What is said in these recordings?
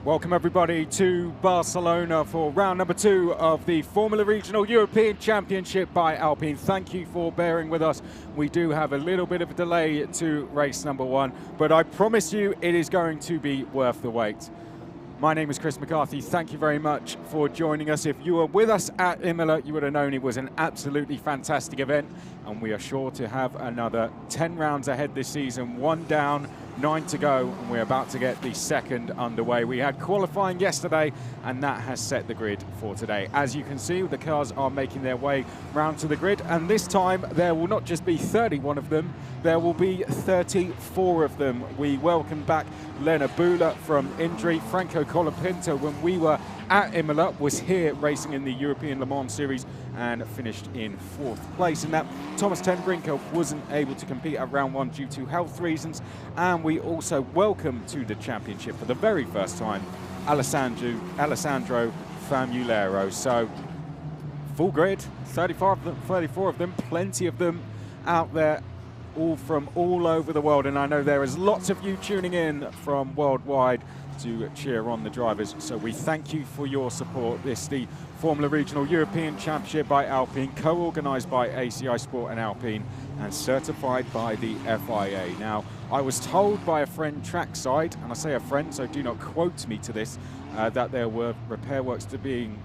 Welcome everybody to Barcelona for round number 2 of the Formula Regional European Championship by Alpine. Thank you for bearing with us. We do have a little bit of a delay to race number 1, but I promise you it is going to be worth the wait. My name is Chris McCarthy. Thank you very much for joining us. If you were with us at Imola, you would have known it was an absolutely fantastic event, and we are sure to have another 10 rounds ahead this season. 1 down, 9 to go, and we're about to get the second underway. We had qualifying yesterday, and that has set the grid for today. As you can see, the cars are making their way round to the grid, and this time there will not just be 31 of them, there will be 34 of them. We welcome back Lena Bula from injury. Franco Colapinto, when we were at Imola, was here racing in the European Le Mans Series and finished in 4th place. And that Thomas Tembrick wasn't able to compete at round 1 due to health reasons. And we also welcome to the championship for the very first time Alessandro Famulero. So full grid, 34 of them, plenty of them out there, all from all over the world. And I know there is lots of you tuning in from worldwide to cheer on the drivers, so we thank you for your support. This is the Formula Regional European Championship by Alpine, co-organised by ACI Sport and Alpine and certified by the FIA. Now, I was told by a friend trackside, and I say a friend, so do not quote me to this, that there were repair works being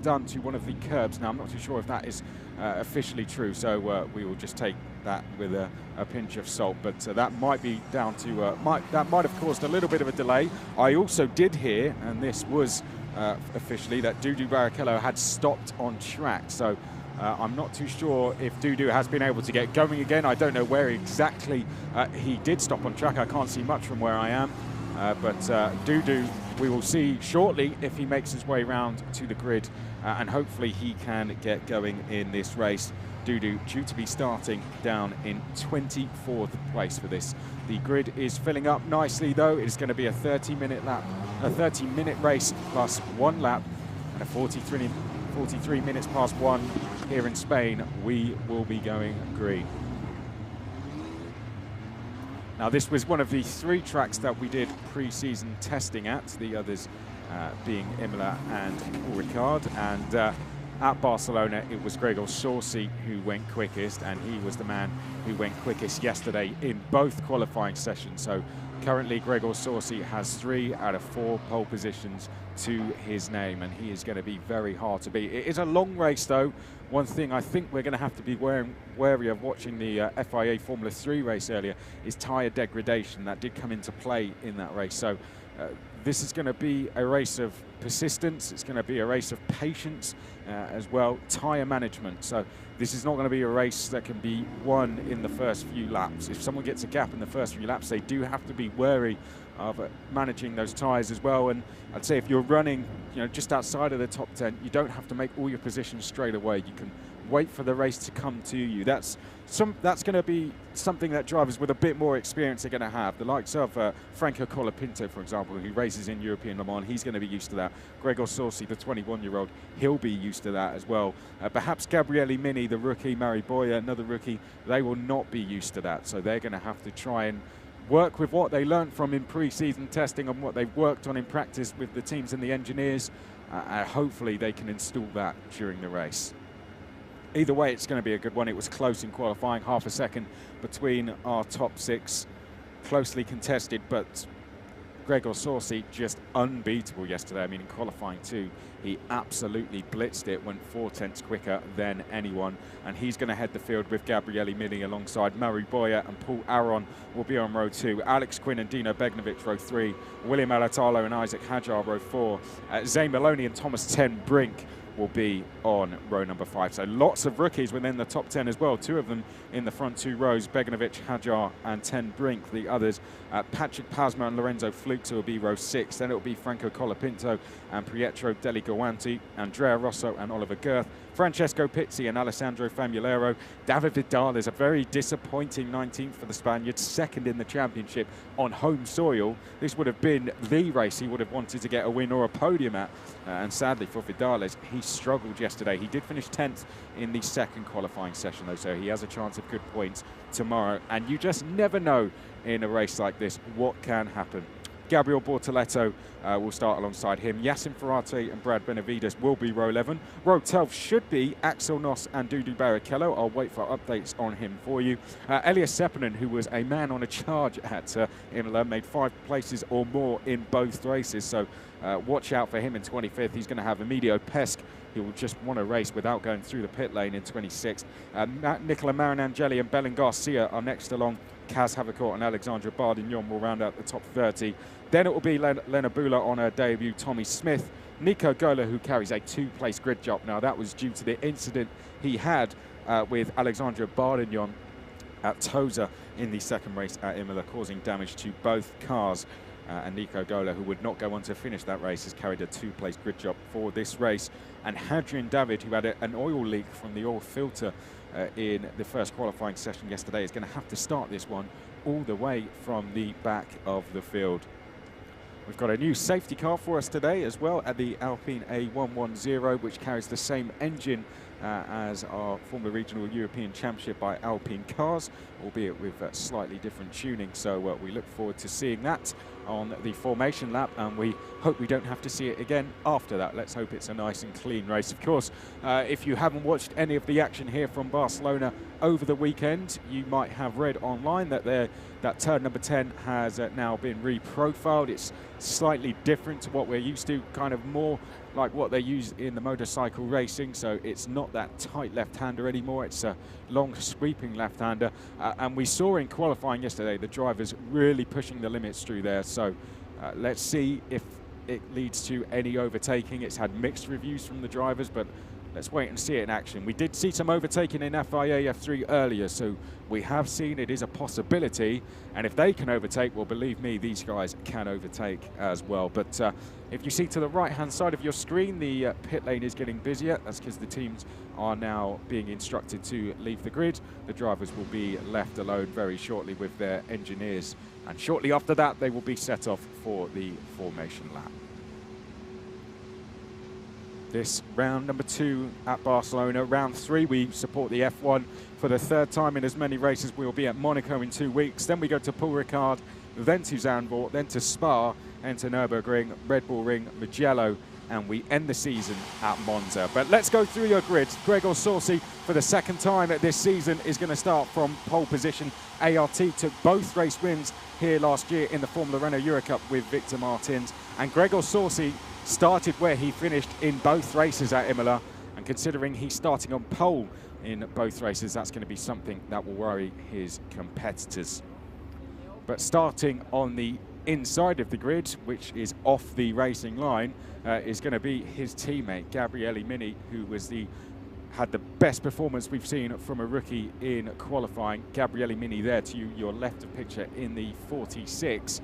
done to one of the curbs. Now, I'm not too sure if that is officially true, so we will just take that with a pinch of salt, but that might be down to that might have caused a little bit of a delay. I also did hear, and this was officially, that Dudu Barrichello had stopped on track, so I'm not too sure if Dudu has been able to get going again. I don't know where exactly he did stop on track. I can't see much from where I am, but Dudu, we will see shortly if he makes his way round to the grid, and hopefully he can get going in this race. Dudu due to be starting down in 24th place for this. The grid is filling up nicely though. It is going to be a 30-minute race plus 1 lap, and a 43 minutes past 1 here in Spain. We will be going green. Now, this was one of the 3 tracks that we did pre-season testing at, the others being Imola and Paul Ricard, and at Barcelona it was Gregor Sorsi who went quickest, and he was the man who went quickest yesterday in both qualifying sessions. So currently Gregor Sorsi has 3 out of 4 pole positions to his name, and he is going to be very hard to beat. It is a long race though. One thing I think we're going to have to be wary of watching the FIA Formula 3 race earlier is tyre degradation. That did come into play in that race. So this is going to be a race of persistence. It's going to be a race of patience as well, tyre management. So this is not going to be a race that can be won in the first few laps. If someone gets a gap in the first few laps, they do have to be wary of managing those tyres as well. And I'd say if you're running, just outside of the top 10, you don't have to make all your positions straight away. You can wait for the race to come to you. That's going to be something that drivers with a bit more experience are going to have. The likes of Franco Colapinto, for example, who races in European Le Mans, he's going to be used to that. Gregor Sorsi, the 21-year-old, he'll be used to that as well. Perhaps Gabriele Mini, the rookie, Mari Boya, another rookie, they will not be used to that. So they're going to have to try and work with what they learned from in pre-season testing and what they've worked on in practice with the teams and the engineers. Hopefully they can install that during the race. Either way, it's going to be a good one. It was close in qualifying, half a second between our top 6. Closely contested, but Gregor Sorsi just unbeatable yesterday. I mean, in qualifying too, he absolutely blitzed it, went 4/10 quicker than anyone, and he's going to head the field with Gabriele Mini alongside Mari Boya, and Paul Aron will be on row 2. Alex Quinn and Dino Beginovic row 3. William Alatalo and Isaac Hajar row 4. Zane Maloney and Thomas Tembrick will be on row number 5. So lots of rookies within the top 10 as well. 2 of them in the front 2 rows, Beginovic, Hajar and Tembrick. The others, Patrick Pasma and Lorenzo Fluxa will be row 6. Then it will be Franco Colapinto and Pietro Deligoanti, Andrea Rosso and Oliver Girth, Francesco Pizzi and Alessandro Famulero. David Vidal is a very disappointing 19th for the Spaniards, 2nd in the championship on home soil. This would have been the race he would have wanted to get a win or a podium at, and sadly for Vidal, he struggled yesterday. He did finish 10th in the 2nd qualifying session though, so he has a chance of good points tomorrow, and you just never know in a race like this what can happen. Gabriel Bortoletto will start alongside him. Yassin Ferrate and Brad Benavides will be row 11. Row 12 should be Axel Noss and Dudu Barrichello. I'll wait for updates on him for you. Elias Seppänen, who was a man on a charge at Imola, made 5 places or more in both races, so watch out for him in 25th. He's going to have Emilio Pesce, who will just want to race without going through the pit lane in 26th. Nicola Marinangeli and Belen Garcia are next along. Kaz Havercourt and Alexandra Bardignon will round out the top 30. Then it will be Lena Bula on her debut, Tommy Smith, Nico Gola, who carries a 2-place grid job. Now, that was due to the incident he had with Alexandra Bardignon at Tosa in the second race at Imola, causing damage to both cars. And Nico Gola, who would not go on to finish that race, has carried a 2-place grid job for this race. And Hadrian David, who had an oil leak from the oil filter in the first qualifying session yesterday, is going to have to start this one all the way from the back of the field. We've got a new safety car for us today as well at the Alpine A110, which carries the same engine as our former regional European Championship by Alpine cars, albeit with slightly different tuning. So we look forward to seeing that on the formation lap, and we hope we don't have to see it again after that. Let's hope it's a nice and clean race. Of course, if you haven't watched any of the action here from Barcelona over the weekend, you might have read online that that turn number 10 has now been reprofiled. It's slightly different to what we're used to, kind of more like what they use in the motorcycle racing. So it's not that tight left-hander anymore. It's a long sweeping left-hander. And we saw in qualifying yesterday the drivers really pushing the limits through there. So let's see if it leads to any overtaking. It's had mixed reviews from the drivers, but let's wait and see it in action. We did see some overtaking in FIA F3 earlier, so we have seen it is a possibility. And if they can overtake, well, believe me, these guys can overtake as well. But if you see to the right-hand side of your screen, the pit lane is getting busier. That's because the teams are now being instructed to leave the grid. The drivers will be left alone very shortly with their engineers. And shortly after that, they will be set off for the formation lap. This round number 2 at Barcelona. Round 3, we support the F1 for the 3rd time in as many races. We will be at Monaco in 2 weeks. Then we go to Paul Ricard, then to Zandvoort, then to Spa, and to Nürburgring, Red Bull Ring, Mugello, and we end the season at Monza. But let's go through your grids. Gregor Sorsi, for the 2nd time this season, is going to start from pole position. ART took both race wins here last year in the Formula Renault Eurocup with Victor Martins, and Gregor Sorsi started where he finished in both races at Imola, and considering he's starting on pole in both races, that's going to be something that will worry his competitors. But starting on the inside of the grid, which is off the racing line, is going to be his teammate Gabriele Mini, who had the best performance we've seen from a rookie in qualifying. Gabriele Mini there to your left of picture in the 46.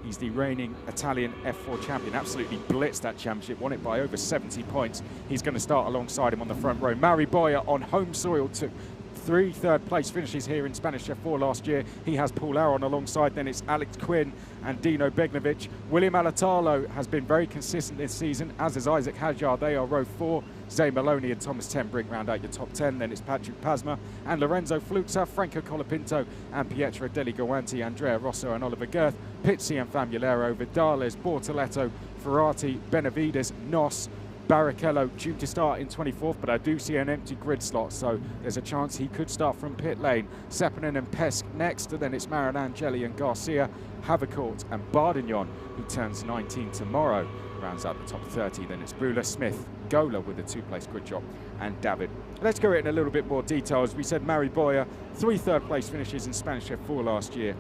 He's the reigning Italian F4 champion, absolutely blitzed that championship, won it by over 70 points. He's going to start alongside him on the front row. Mari Boya on home soil took 3 third-place finishes here in Spanish F4 last year. He has Paul Aron alongside. Then it's Alex Quinn and Dino Beginovic. William Alatalo has been very consistent this season, as is Isaac Hadjar. They are row 4. Zay Maloney and Thomas Tembrick round out your top 10. Then it's Patrick Pasma and Lorenzo Flutza, Franco Colapinto and Pietro Deligoanti, Andrea Rosso and Oliver Girth, Pizzi and Famulero, Vidales, Bortoletto, Ferrati, Benavides, Noss, Barrichello due to start in 24th, but I do see an empty grid slot, so there's a chance he could start from pit lane. Seppänen and Pesce next, and then it's Marinangeli and Garcia, Havercourt and Bardignon, who turns 19 tomorrow, rounds out the top 30. Then it's Bula, Smith, Gola with a 2-place grid job, and David. Let's go in a little bit more detail. As we said, Mari Boya, 3 third-place finishes in Spanish F4 last year.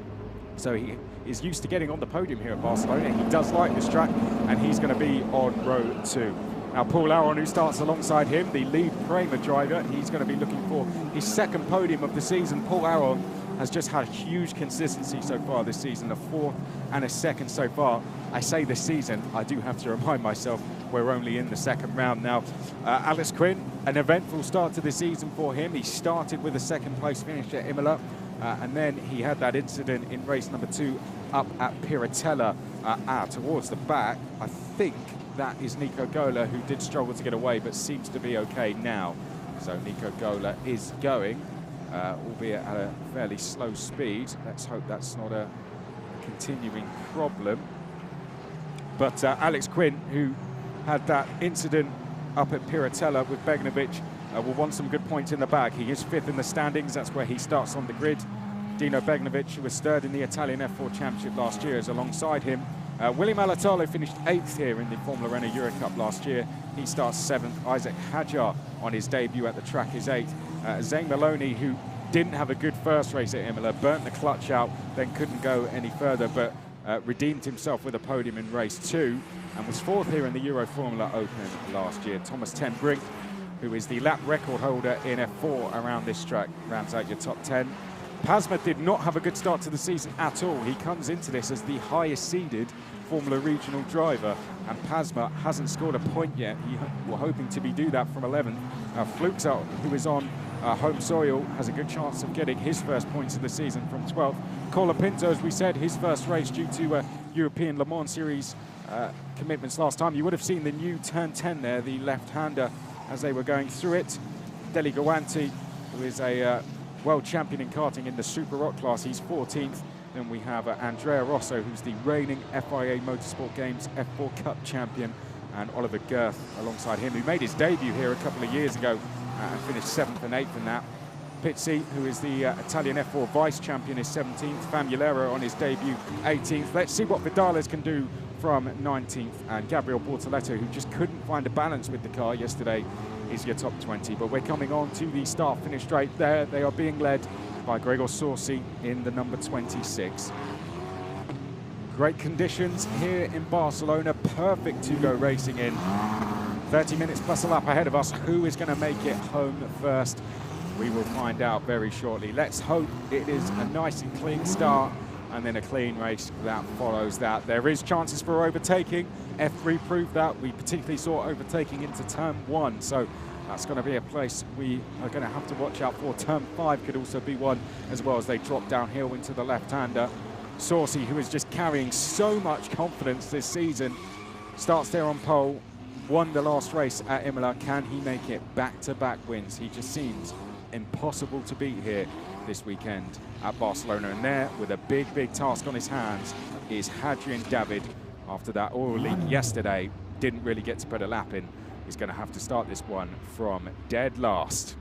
So he is used to getting on the podium here at Barcelona. He does like this track, and he's going to be on row 2. Now, Paul Aron, who starts alongside him, the lead Prema driver, he's going to be looking for his 2nd podium of the season. Paul Aron has just had huge consistency so far this season, a 4th and a 2nd so far. I say this season, I do have to remind myself we're only in the 2nd round now. Alex Quinn, an eventful start to the season for him. He started with a 2nd place finish at Imola, and then he had that incident in race number 2 up at Piratella towards the back. I think that is Nico Gola, who did struggle to get away, but seems to be okay now. So Nico Gola is going, albeit at a fairly slow speed. Let's hope that's not a continuing problem. But Alex Quinn, who had that incident up at Piratella with Beginovic, will want some good points in the bag. He is 5th in the standings. That's where he starts on the grid. Dino Beginovic, who was 3rd in the Italian F4 Championship last year, is alongside him. William Alatalo finished 8th here in the Formula Renault Euro Cup last year. He starts 7th. Isaac Hadjar on his debut at the track is 8th. Zane Maloney, who didn't have a good first race at Imola, burnt the clutch out, then couldn't go any further, but redeemed himself with a podium in race 2 and was 4th here in the Euro Formula Open last year. Thomas Tembrick, who is the lap record holder in F4 around this track, rounds out your top 10. Pasma did not have a good start to the season at all. He comes into this as the highest seeded Formula Regional driver, and Pasma hasn't scored a point yet. We're hoping to do that from 11th. Flukes, who is on home soil, has a good chance of getting his first points of the season from 12th. Colapinto, as we said, his first race due to European Le Mans Series commitments last time. You would have seen the new turn 10 there, the left-hander, as they were going through it. Deli Gawanti, who is a world champion in karting in the Super Rock class, he's 14th. Then we have Andrea Rosso, who's the reigning FIA Motorsport Games F4 Cup champion, and Oliver Girth alongside him, who made his debut here a couple of years ago and finished 7th and 8th in that. Pizzi, who is the Italian F4 vice champion, is 17th. Famulero on his debut, 18th. Let's see what Vidales can do from 19th. And Gabriel Bortoletto, who just couldn't find a balance with the car yesterday, is your top 20. But we're coming on to the start-finish straight there. They are being led by Gregor Sorsi in the number 26. Great conditions here in Barcelona, perfect to go racing in. 30 minutes plus a lap ahead of us. Who is going to make it home first? We will find out very shortly. Let's hope it is a nice and clean start and then a clean race that follows that. There is chances for overtaking. F3 proved that. We particularly saw overtaking into turn 1, so that's going to be a place we are going to have to watch out for. Turn 5 could also be one as well, as they drop downhill into the left-hander. Sorsi, who is just carrying so much confidence this season, starts there on pole, won the last race at Imola. Can he make it back-to-back wins? He just seems impossible to beat here this weekend at Barcelona. And there, with a big, big task on his hands, is Hadrian David. After that oil leak yesterday, didn't really get to put a lap in. He's going to have to start this one from dead last.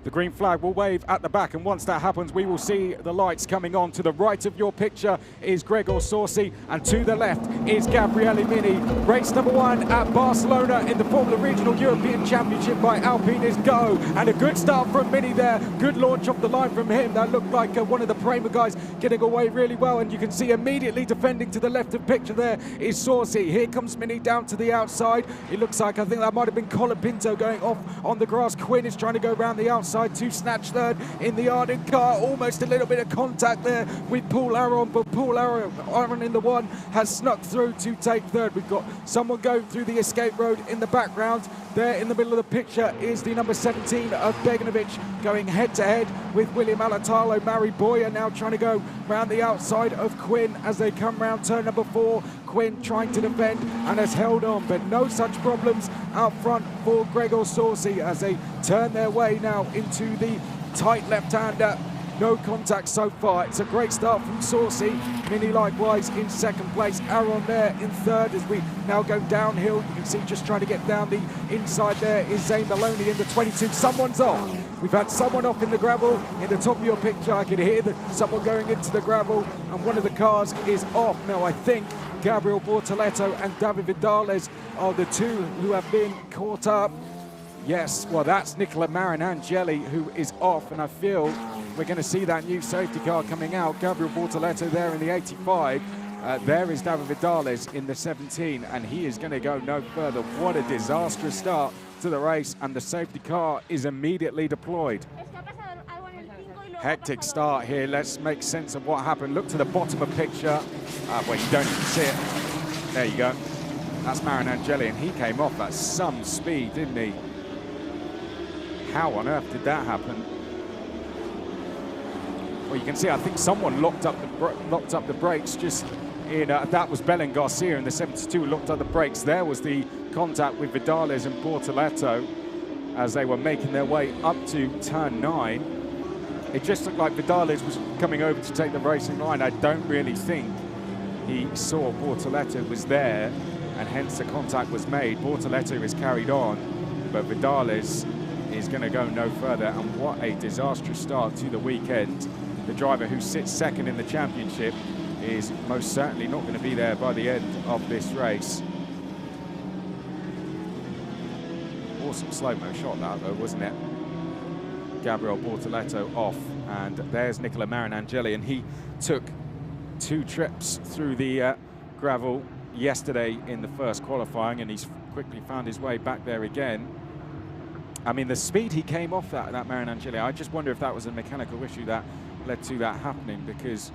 The green flag will wave at the back, and once that happens, we will see the lights coming on. To the right of your picture is Gregor Sorsi, and to the left is Gabriele Mini. Race number 1 at Barcelona in the Formula Regional European Championship by Alpine is go, and a good start from Mini there. Good launch off the line from him. That looked like one of the Prema guys getting away really well, and you can see immediately defending to the left of picture there is Sorsi. Here comes Mini down to the outside. It looks like, I think that might have been Colapinto going off on the grass. Quinn is trying to go around the outside to snatch third in the Arden car. Almost a little bit of contact there with Paul Aron, but Paul Aron in the 1 has snuck through to take third. We've got someone going through the escape road in the background. There in the middle of the picture is the number 17 of Beginovic, going head-to-head with William Alatalo. Mari Boyer now trying to go round the outside of Quinn as they come round turn number 4. Quinn trying to defend and has held on, but no such problems out front for Gregor Sorsi as they turn their way now into the tight left-hander. No contact so far. It's a great start from Sorsi. Mini likewise in 2nd place. Aaron there in 3rd as we now go downhill. You can see just trying to get down the inside there is Zane Maloney in the 22. Someone's off. We've had someone off in the gravel. In the top of your picture, I can hear someone going into the gravel, and one of the cars is off. Now, I think Gabriel Bortoletto and David Vidales are the 2 who have been caught up. Yes, well, that's Nicola Marinangeli who is off, and I feel we're going to see that new safety car coming out. Gabriel Bortoletto there in the 85. There is David Vidales in the 17, and he is going to go no further. What a disastrous start to the race, and the safety car is immediately deployed. Hectic start here. Let's make sense of what happened. Look to the bottom of picture. Well, you don't even see it. There you go. That's Marinangeli, and he came off at some speed, didn't he? How on earth did that happen? Well, you can see, I think someone locked up the brakes just in, that was Belen Garcia in the 72, locked up the brakes. There was the contact with Vidales and Bortoletto as they were making their way up to turn 9. It just looked like Vidales was coming over to take the racing line. I don't really think he saw Bortoleto was there, and hence the contact was made. Bortoleto is carried on, but Vidales is going to go no further, and what a disastrous start to the weekend. The driver who sits second in the championship is most certainly not going to be there by the end of this race. Awesome slow-mo shot that though, wasn't it? Gabriel Bortoleto off, and there's Nicola Marinangeli, and he took 2 trips through the gravel yesterday in the first qualifying, and he's quickly found his way back there again. I mean, the speed he came off that Marinangeli, I just wonder if that was a mechanical issue that led to that happening, because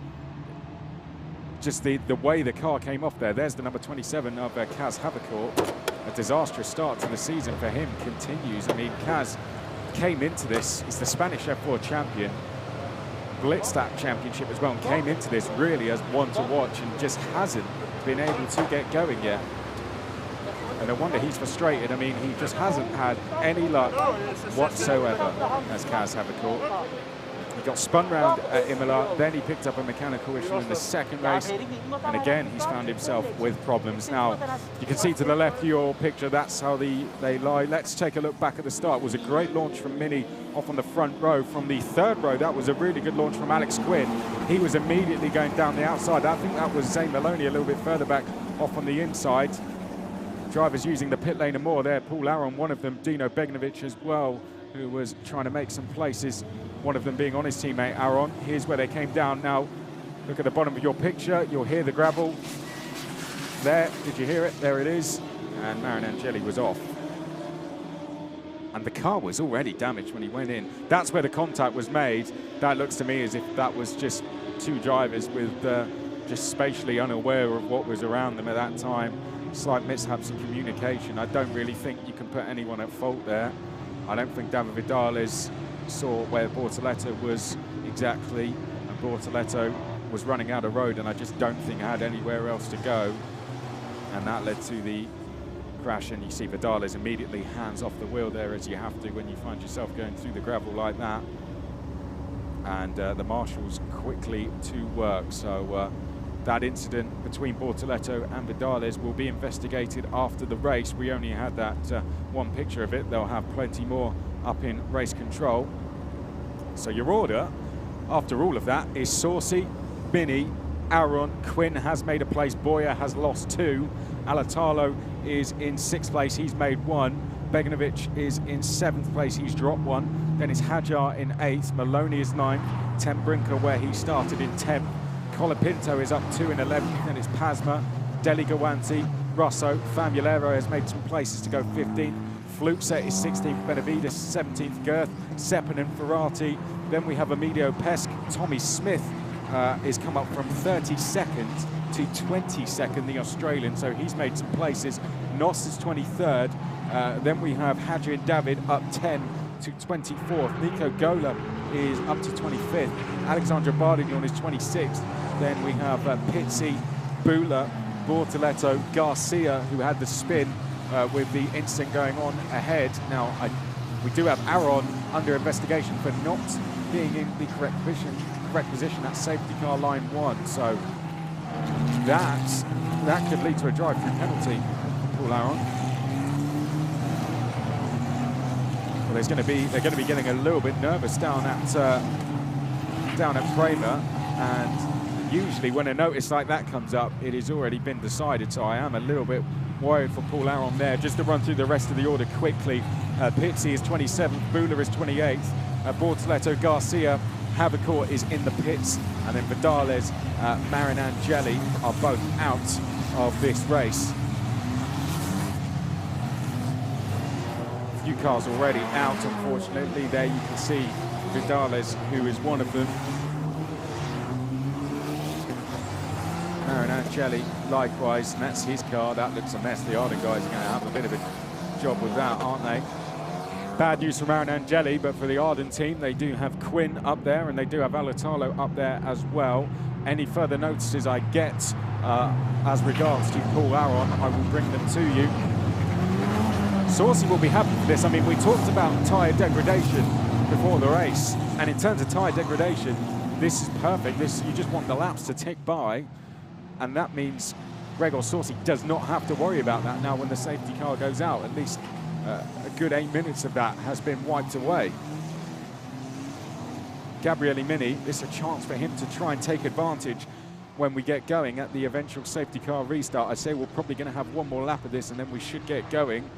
just the way the car came off there. There's the number 27 of Kaz Havercourt. A disastrous start to the season for him continues. I mean, Kaz came into this, he's the Spanish F4 champion, blitzed that championship as well, and came into this really as one to watch, and just hasn't been able to get going yet. And no wonder he's frustrated. I mean, he just hasn't had any luck whatsoever as Kaz Havercourt. He got spun round at Imola, then he picked up a mechanical issue in the second race, and again he's found himself with problems. Now, you can see to the left of your picture, that's how they lie. Let's take a look back at the start. It was a great launch from Mini off on the front row. From the third row, that was a really good launch from Alex Quinn. He was immediately going down the outside. I think that was Zane Maloney a little bit further back off on the inside. Drivers using the pit lane and more there. Paul Aron, one of them, Dino Beginovic as well, who was trying to make some places, one of them being on his teammate Aron. Here's where they came down. Now, look at the bottom of your picture. You'll hear the gravel. There, did you hear it? There it is. And Marinangeli was off. And the car was already damaged when he went in. That's where the contact was made. That looks to me as if that was just 2 drivers with just spatially unaware of what was around them at that time. Slight mishaps in communication. I don't really think you can put anyone at fault there. I don't think David Vidales saw where Bortoleto was exactly, and Bortoleto was running out of road, and I just don't think had anywhere else to go, and that led to the crash. And you see Vidales immediately hands off the wheel there, as you have to when you find yourself going through the gravel like that, and the marshals quickly to work. So that incident between Bortoleto and Vidales will be investigated after the race. We only had that one picture of it. They'll have plenty more up in race control. So your order, after all of that, is Saucy, Mini, Aron, Quinn has made a place, Boyer has lost 2, Alatalo is in 6th place, he's made 1, Beginovic is in 7th place, he's dropped 1, then it's Hajar in 8th, Maloney is 9th, Tembrick where he started in 10th, Colapinto is up 2 in 11th, then it's Pasma, Deli Gawanti, Rosso, Famulero has made some places to go 15th, Fluxa is 16th, Benavides 17th, Girth, Sepinen, Ferrati, then we have Emilio Pesk, Tommy Smith is come up from 32nd to 22nd, the Australian, so he's made some places. Noss is 23rd, then we have Hadrian David up 10 to 24th, Nico Gola is up to 25th, Alexandra Bardignon is 26th, then we have Pizzi, Bula, Bortoleto, Garcia, who had the spin with the incident going on ahead. Now, we do have Aron under investigation for not being in the correct position at safety car line 1. So that could lead to a drive-through penalty for Paul Aron. Well, they're going to be getting a little bit nervous down at Kramer, and usually when a notice like that comes up, it has already been decided. So I am a little bit worried for Paul Aron there. Just to run through the rest of the order quickly, Pizzi is 27th, Bula is 28th, Bortoleto, Garcia, Havercourt is in the pits, and then Vidales, Marinangeli are both out of this race. A few cars already out, unfortunately. There you can see Vidales, who is one of them. Marinangeli likewise, and that's his car. That looks a mess. The Arden guys are going to have a bit of a job with that, aren't they? Bad news for Marinangeli, but for the Arden team, they do have Quinn up there, and they do have Alatalo up there as well. Any further notices I get as regards to Paul Aron, I will bring them to you. Saucy will be happy for this. I mean, we talked about tyre degradation before the race, and in terms of tyre degradation, this is perfect. You just want the laps to tick by. And that means Gregor Saucy does not have to worry about that now when the safety car goes out. At least a good 8 minutes of that has been wiped away. Gabriele Mini, this is a chance for him to try and take advantage when we get going at the eventual safety car restart. I say we're probably going to have one more lap of this and then we should get going.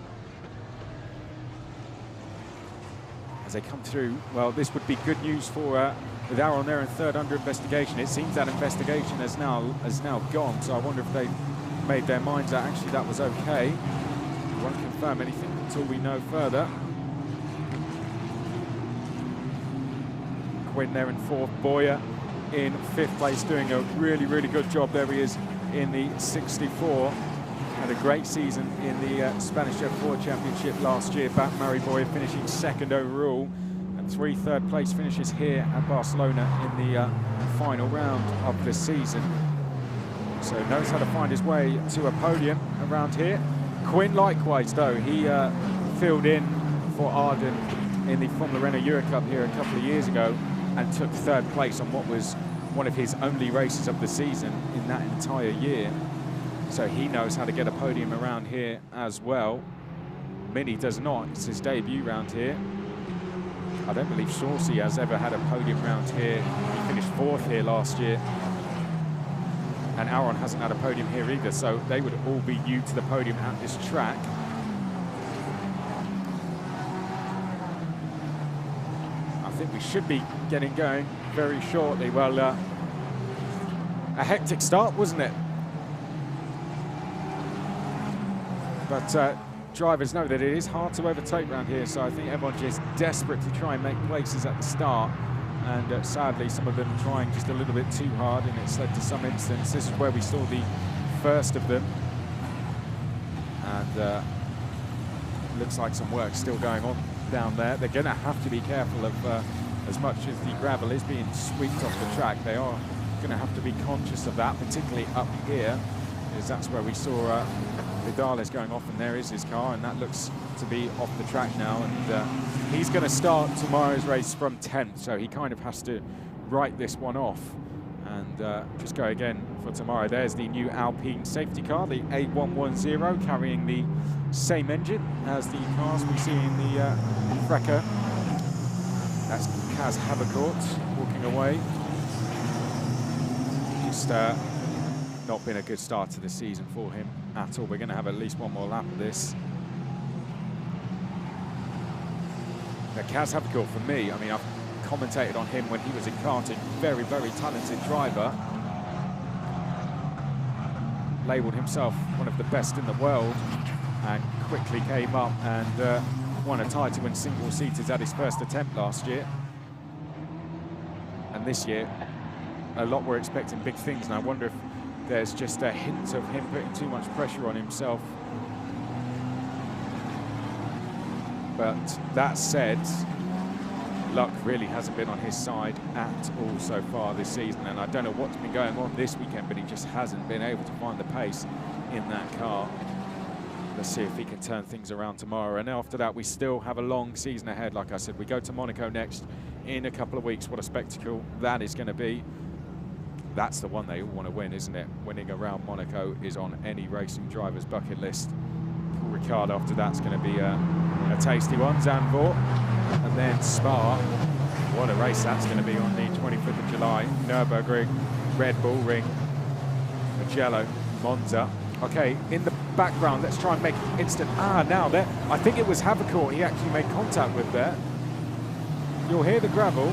As they come through, well, this would be good news for with Aaron there in third under investigation. It seems that investigation has now gone, so I wonder if they've made their minds that actually that was okay. We won't confirm anything until we know further. Quinn there in fourth, Boyer in fifth place, doing a really, really good job. There he is in the 64. Had a great season in the Spanish F4 Championship last year. Murray Boyer finishing second overall, and 3 third-place finishes here at Barcelona in the final round of the season. So knows how to find his way to a podium around here. Quinn likewise, though. He filled in for Arden in the Formula Renault Eurocup here a couple of years ago and took third place on what was one of his only races of the season in that entire year. So he knows how to get a podium around here as well. Mini does not. It's his debut round here. I don't believe Saucy has ever had a podium round here. He finished fourth here last year. And Aaron hasn't had a podium here either, so they would all be new to the podium at this track. I think we should be getting going very shortly. Well, a hectic start, wasn't it? But drivers know that it is hard to overtake around here, so I think everyone's just desperate to try and make places at the start. And sadly, some of them trying just a little bit too hard, and it's led to some incidents. This is where we saw the first of them. And looks like some work still going on down there. They're going to have to be careful of, as much as the gravel is being swept off the track, they are going to have to be conscious of that, particularly up here, because that's where we saw Vidal is going off, and there is his car, and that looks to be off the track now. And he's going to start tomorrow's race from 10th, so he kind of has to write this one off and just go again for tomorrow. There's the new Alpine safety car, the A110, carrying the same engine as the cars we see in the Frecker. That's Kaz Havercourt walking away. Just not been a good start to the season for him at all. We're going to have at least one more lap of this. Now, Kaz Havercourt, for me, I mean, I've commentated on him when he was in karting. Very, very talented driver. Labelled himself one of the best in the world and quickly came up and won a title in single-seaters at his first attempt last year. And this year, a lot were expecting big things, and I wonder if there's just a hint of him putting too much pressure on himself. But that said, luck really hasn't been on his side at all so far this season, and I don't know what's been going on this weekend, but he just hasn't been able to find the pace in that car. Let's see if he can turn things around tomorrow. And after that, we still have a long season ahead. Like I said, we go to Monaco next in a couple of weeks. What a spectacle that is going to be. That's the one they all want to win, isn't it? Winning around Monaco is on any racing driver's bucket list. Paul Ricard after that's going to be a tasty one. Zandvoort and then Spa. What a race that's going to be on the 25th of July. Nürburgring, Red Bull Ring, Mugello, Monza. Okay, in the background, let's try and make instant. Now there, I think it was Havercourt he actually made contact with there. You'll hear the gravel.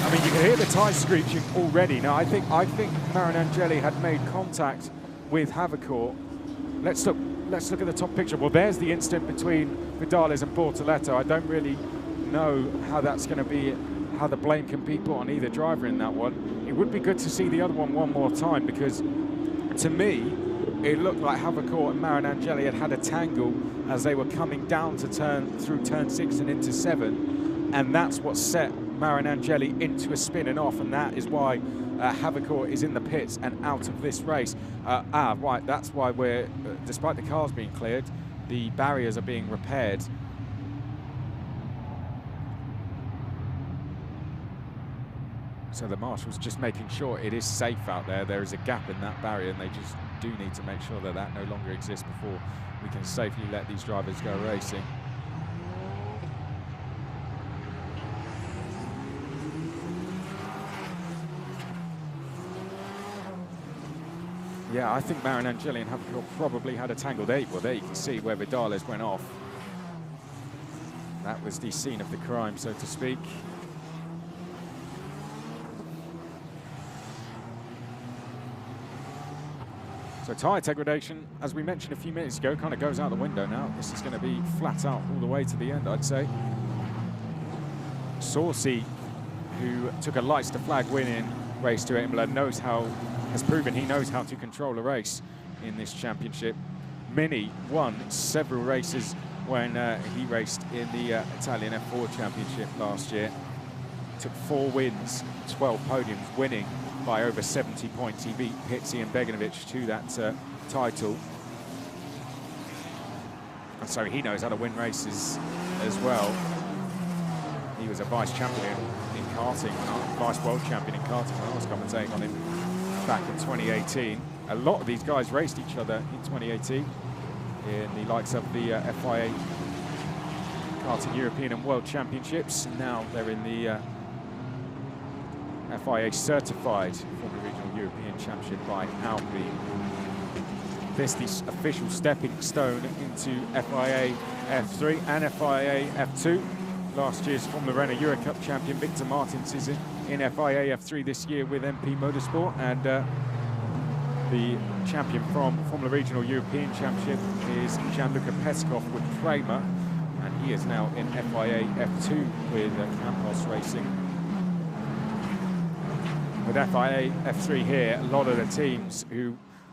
I mean, you can hear the tyre screeching already. Now, I think Marinangeli had made contact with Havercourt. Let's look at the top picture. Well, there's the instant between Vidales and Bortoleto. I don't really know how that's going to be, how the blame can be put on either driver in that one. It would be good to see the other one more time, because to me, it looked like Havercourt and Marinangeli had a tangle as they were coming down to through turn 6 and into 7, and that's what set Marinangeli into a spin and off, and that is why Havercourt is in the pits and out of this race. Right, that's why we're, despite the cars being cleared, the barriers are being repaired. So the marshals just making sure it is safe out there. There is a gap in that barrier, and they just do need to make sure that that no longer exists before we can safely let these drivers go racing. Yeah, I think Marin and Gillian have probably had a tangled eight. Well, there you can see where Vidales went off. That was the scene of the crime, so to speak. So tyre degradation, as we mentioned a few minutes ago, kind of goes out the window now. This is going to be flat out all the way to the end, I'd say. Saucy, who took a lights to flag win in race 2 at Imola, has proven he knows how to control a race in this championship. Mini won several races when he raced in the Italian F4 Championship last year. Took 4 wins, 12 podiums, winning by over 70 points. He beat Pizzi and Beginovic to that title. And so he knows how to win races as well. He was a vice champion in karting, vice world champion in karting when I was commentating on him back in 2018. A lot of these guys raced each other in 2018 in the likes of the FIA Karting European and World Championships. Now they're in the FIA certified Formula Regional European Championship by Alpine. This is the official stepping stone into FIA F3 and FIA F2. Last year's Formula Renault Euro Cup champion Victor Martins is in FIA F3 this year with MP Motorsport, and the champion from Formula Regional European Championship is Gianluca Peskov with Prema, and he is now in FIA F2 with Campos Racing. With FIA F3 here, a lot of the teams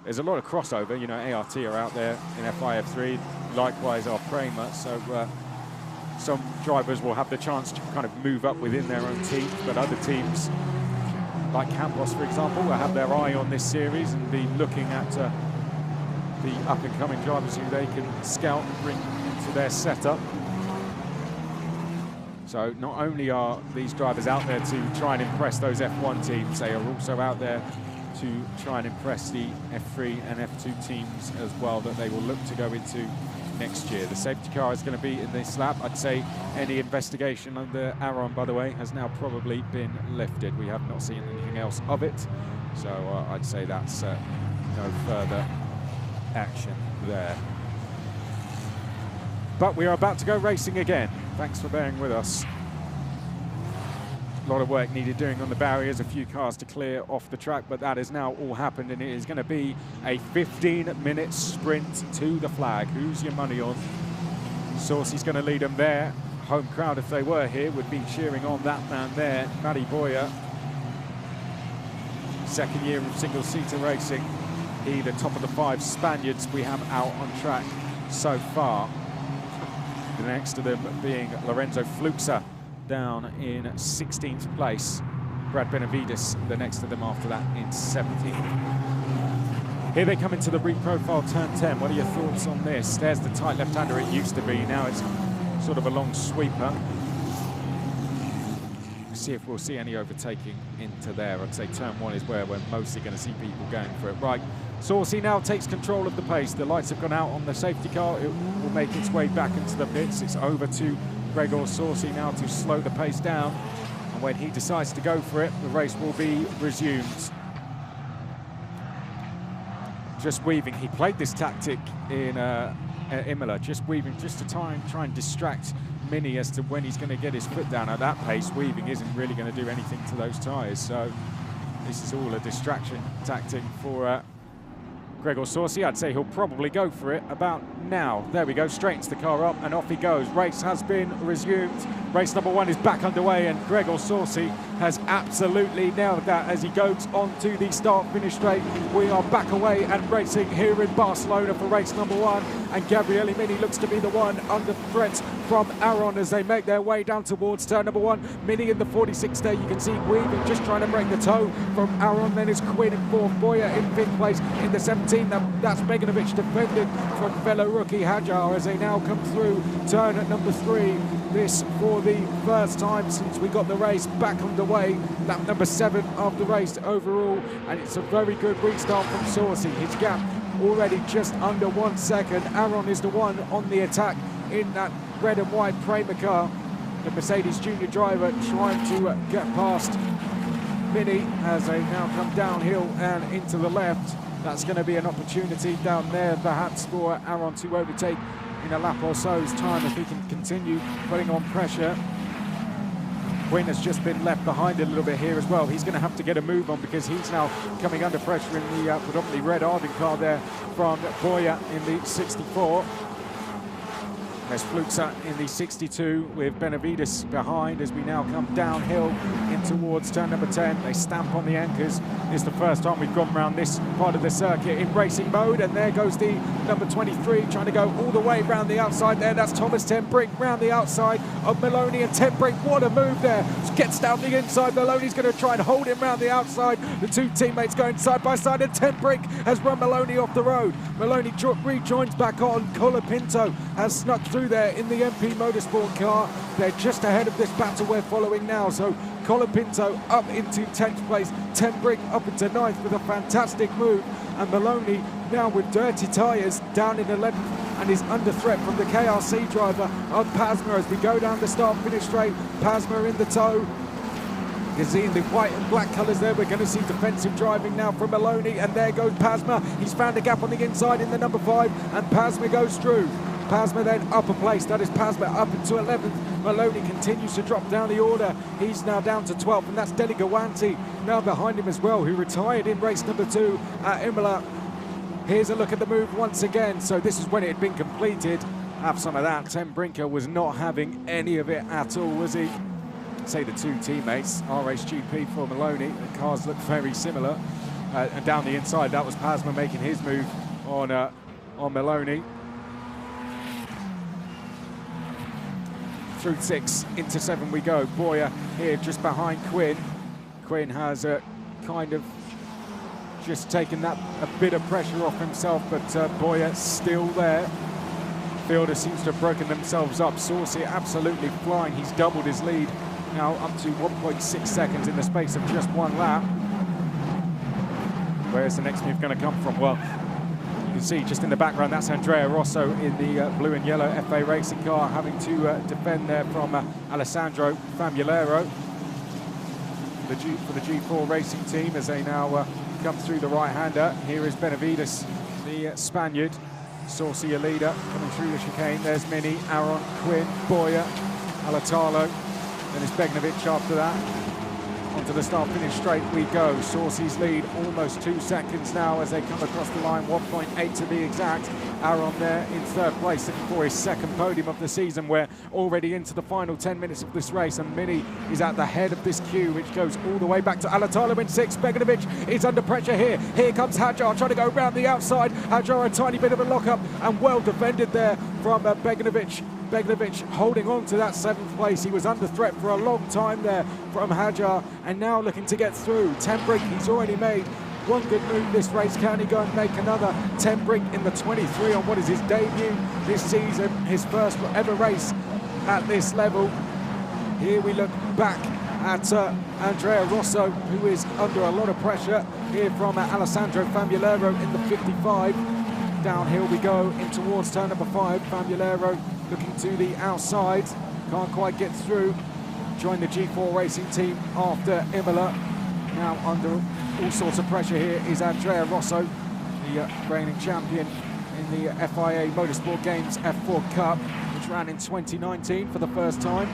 there's a lot of crossover, you know, ART are out there in FIA F3, likewise are Prema, so some drivers will have the chance to kind of move up within their own teams, but other teams, like Campos, for example, will have their eye on this series and be looking at the up-and-coming drivers who they can scout and bring into their setup. So not only are these drivers out there to try and impress those F1 teams, they are also out there to try and impress the F3 and F2 teams as well that they will look to go into next year. The safety car is going to be in this lap. I'd say any investigation under Aaron, by the way, has now probably been lifted. We have not seen anything else of it. So I'd say that's no further action there. But we are about to go racing again. Thanks for bearing with us. A lot of work needed doing on the barriers, a few cars to clear off the track, but that has now all happened, and it is going to be a 15-minute sprint to the flag. Who's your money on? Saucy's going to lead them there. Home crowd, if they were here, would be cheering on that man there, Matty Boyer. Second year of single-seater racing. He, the top of the 5 Spaniards we have out on track so far. The next to them being Lorenzo Fluxa, down in 16th place. Brad Benavides, the next to them after that, in 17th. Here they come into the reprofile turn 10. What are your thoughts on this? There's the tight left-hander it used to be. Now it's sort of a long sweeper. See if we'll see any overtaking into there. I'd say turn 1 is where we're mostly going to see people going for it. Right, Saucy now takes control of the pace. The lights have gone out on the safety car. It will make its way back into the pits. It's over to Gregor Saucy now to slow the pace down, and when he decides to go for it, the race will be resumed. Just weaving, he played this tactic in Imola, just weaving, just to try and distract Mini as to when he's going to get his foot down. At that pace, weaving isn't really going to do anything to those tyres, so this is all a distraction tactic for Gregor Saucy. I'd say he'll probably go for it about now. There we go, straightens the car up and off he goes. Race has been resumed. Race number 1 is back underway, and Gregor Saucy has absolutely nailed that as he goes on to the start-finish straight. We are back away and racing here in Barcelona for race number 1, and Gabriele Mini looks to be the one under threat from Aaron as they make their way down towards turn number 1. Mini in the 46 there, you can see weaving, just trying to break the toe from Aaron. Then it's Quinn in 4th, Boyer in 5th place in the 17. That's Beginovic defended from fellow rookie Hajar as they now come through turn at number 3. this for the first time since we got the race back underway. Lap number 7 of the race overall, and it's a very good restart from Saucy. His gap already just under 1 second. Aaron is the one on the attack in that red and white Prema car. The Mercedes junior driver trying to get past Mini as they now come downhill and into the left. That's going to be an opportunity down there perhaps for Aaron to overtake in a lap or so's time if he can continue putting on pressure. Quinn has just been left behind a little bit here as well. He's going to have to get a move on because he's now coming under pressure in the predominantly red Arvin car there from Boya in the 64. There's Fluxa in the 62 with Benavides behind as we now come downhill in towards turn number 10. They stamp on the anchors. It's the first time we've gone around this part of the circuit in racing mode, and there goes the number 23 trying to go all the way round the outside there. That's Thomas Tembrick round the outside of Maloney, and Tembrick, what a move there. Gets down the inside. Maloney's going to try and hold him round the outside. The two teammates going side by side, and Tembrick has run Maloney off the road. Maloney rejoins back on. Colapinto has snuck through there in the MP Motorsport car. They're just ahead of this battle we're following now. So Colapinto up into 10th place, Tembrick up into 9th with a fantastic move, and Maloney now with dirty tyres down in 11th and is under threat from the KRC driver of Pasma as we go down the start-finish straight. Pasma in the tow. You can see in the white and black colours there, we're going to see defensive driving now from Maloney, and there goes Pasma. He's found a gap on the inside in the number 5, and Pasma goes through. Pasma then up a place, that is Pasma up into 11th. Maloney continues to drop down the order. He's now down to 12th, and that's Deli Gawanti now behind him as well, who retired in race number 2 at Imola. Here's a look at the move once again. So this is when it had been completed. Have some of that. Tembrick was not having any of it at all, was he? Say the two teammates, RHGP for Maloney. The cars look very similar. And down the inside, that was Pasma making his move on Maloney. Through 6 into 7 we go. Boya here just behind Quinn. Quinn has kind of just taken that a bit of pressure off himself, but Boya still there. Fielder seems to have broken themselves up. Saucy absolutely flying. He's doubled his lead now up to 1.6 seconds in the space of just 1 lap. Where's the next move going to come from? Well, you can see just in the background, that's Andrea Rosso in the blue and yellow FA racing car, having to defend there from Alessandro Famulero for the G4 racing team as they now come through the right-hander. Here is Benavides, the Spaniard. Saucy a leader coming through the chicane. There's Mini, Aaron, Quinn, Boya, Alatalo. Then it's Beginovic after that. Onto the start-finish straight we go. Saucy's lead almost 2 seconds now as they come across the line, 1.8 to be exact. Aaron there in 3rd place, looking for his 2nd podium of the season. We're already into the final 10 minutes of this race, and Mini is at the head of this queue, which goes all the way back to Alatalo in 6th. Beginovic is under pressure here. Here comes Hajar trying to go around the outside. Hajar a tiny bit of a lock-up, and well defended there from Beginovic. Beginovic holding on to that 7th place. He was under threat for a long time there from Hajar, and now looking to get through. Tembrick, he's already made one good move this race. Can he go and make another? Tembrick in the 23 on what is his debut this season, his first ever race at this level. Here we look back at Andrea Rosso, who is under a lot of pressure here from Alessandro Famulero in the 55. Downhill we go in towards turn number 5. Famulero looking to the outside, can't quite get through. Joined the G4 racing team after Imola. Now under all sorts of pressure here is Andrea Rosso, the reigning champion in the FIA Motorsport Games F4 Cup, which ran in 2019 for the first time.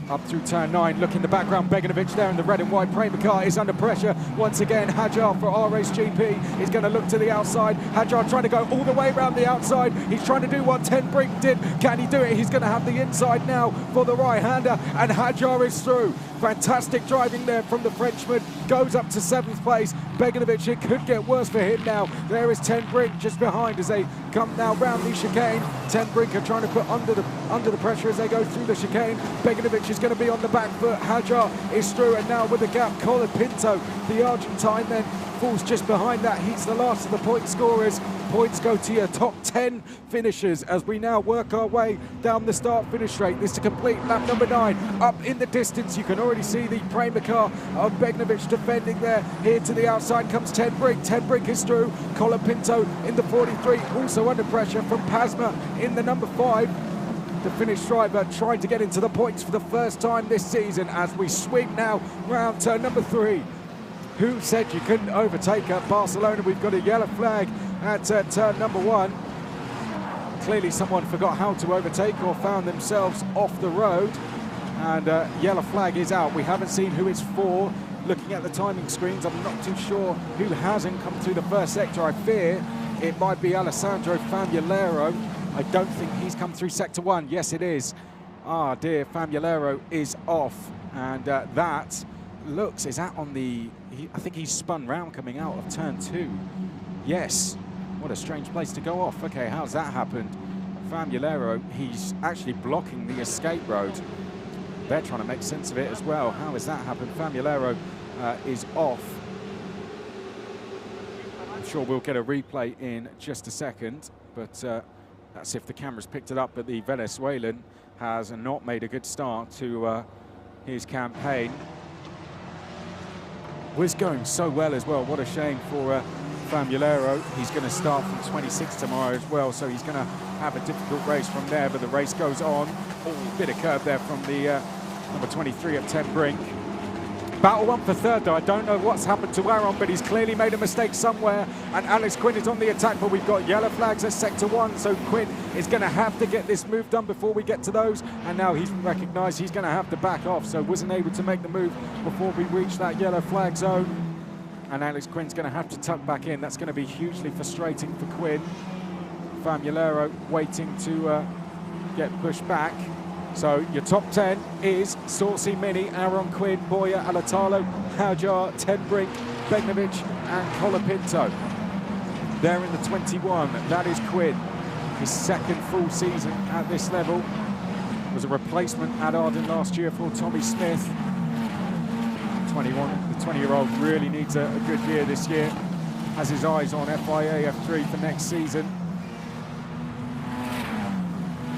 Up through turn 9, look in the background, Beginovic there in the red and white Prema car is under pressure. Once again, Hajar for RHGP is going to look to the outside. Hajar trying to go all the way around the outside. He's trying to do what Tembrick did. Can he do it? He's going to have the inside now for the right-hander, and Hajar is through. Fantastic driving there from the Frenchman. Goes up to 7th place. Beginovic, it could get worse for him now. There is Tembrick just behind as they come now round the chicane. Tembrick are trying to put under the pressure as they go through the chicane. Beginovic is going to be on the back foot. Hajar is through, and now with the gap, Colapinto, the Argentine, then falls just behind that. He's the last of the point scorers. points go to your top 10 finishers as we now work our way down the start-finish straight. This to complete lap number 9. Up in the distance, you can already see the Prema car of Beginovic defending there. Here to the outside comes Tembrick. Tembrick is through. Pinto in the 43, also under pressure from Pasma in the number 5. The Finnish driver trying to get into the points for the first time this season as we swing now round turn number 3. Who said you couldn't overtake at Barcelona? We've got a yellow flag at turn number 1. Clearly someone forgot how to overtake or found themselves off the road. And yellow flag is out. We haven't seen who it's for. Looking at the timing screens, I'm not too sure who hasn't come through the first sector. I fear it might be Alessandro Famulero. I don't think he's come through sector 1. Yes, it is. Ah, dear, Famulero is off. And that looks, is that on the... I think he's spun round coming out of turn 2. Yes. What a strange place to go off. Okay, how's that happened? Famulero, he's actually blocking the escape road. They're trying to make sense of it as well. How has that happened? Famulero is off. I'm sure we'll get a replay in just a second, but that's if the camera's picked it up. But the Venezuelan has not made a good start to his campaign. Was going so well as well. What a shame for Famulero. He's going to start from 26 tomorrow as well, so he's going to have a difficult race from there, but the race goes on. Oh, bit of curve there from the number 23 of Tembrick. Battle 1 for third, though. I don't know what's happened to Aaron, but he's clearly made a mistake somewhere, and Alex Quinn is on the attack, but we've got yellow flags at sector 1, so Quinn is going to have to get this move done before we get to those, and now he's recognised he's going to have to back off, so wasn't able to make the move before we reach that yellow flag zone, and Alex Quinn's going to have to tuck back in. That's going to be hugely frustrating for Quinn. Famulero waiting to get pushed back. So your top 10 is Saucy Mini, Aaron Quinn, Boya, Alatalo, Hajar, Tembrick, Beginovic and Pinto. There in the 21, that is Quinn. His second full season at this level. Was a replacement at Arden last year for Tommy Smith. 21, the 20-year-old really needs a good year this year. Has his eyes on FIA F3 for next season.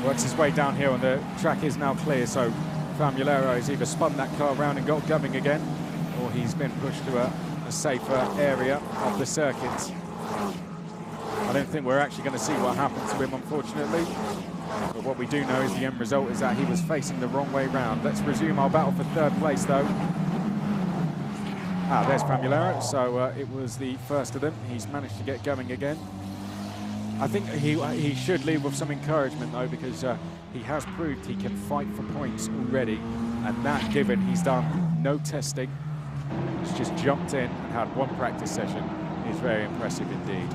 Works his way down here, and the track is now clear, so Famulero has either spun that car around and got going again, or he's been pushed to a safer area of the circuit. I don't think we're actually going to see what happened to him, unfortunately. But what we do know is the end result is that he was facing the wrong way round. Let's resume our battle for third place, though. Ah, there's Famulero, so it was the first of them. He's managed to get going again. I think he should leave with some encouragement, though, because he has proved he can fight for points already, and that, given he's done no testing, he's just jumped in and had one practice session, is very impressive indeed.